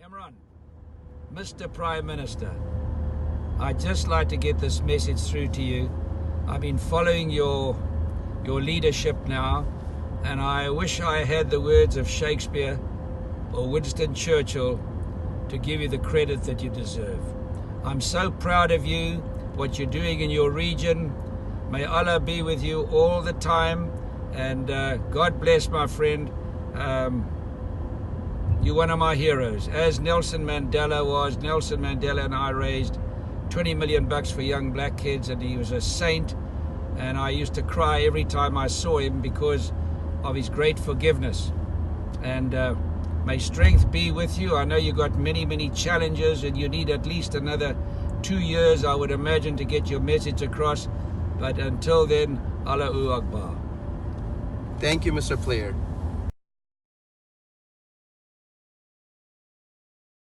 Imran, Mr. Prime Minister, I'd just like to get this message through to you. I've been following your leadership now, and I wish I had the words of Shakespeare or Winston Churchill to give you the credit that you deserve. I'm so proud of you, what you're doing in your region. May Allah be with you all the time, and God bless, my friend. You're one of my heroes. As Nelson Mandela was. Nelson Mandela and I raised 20 million bucks for young black kids, and he was a saint, and I used to cry every time I saw him because of his great forgiveness. And may strength be with you. I know you got many challenges, and you need at least another 2 years, I would imagine, to get your message across. But until then, Allahu Akbar. Thank you, Mr. Player.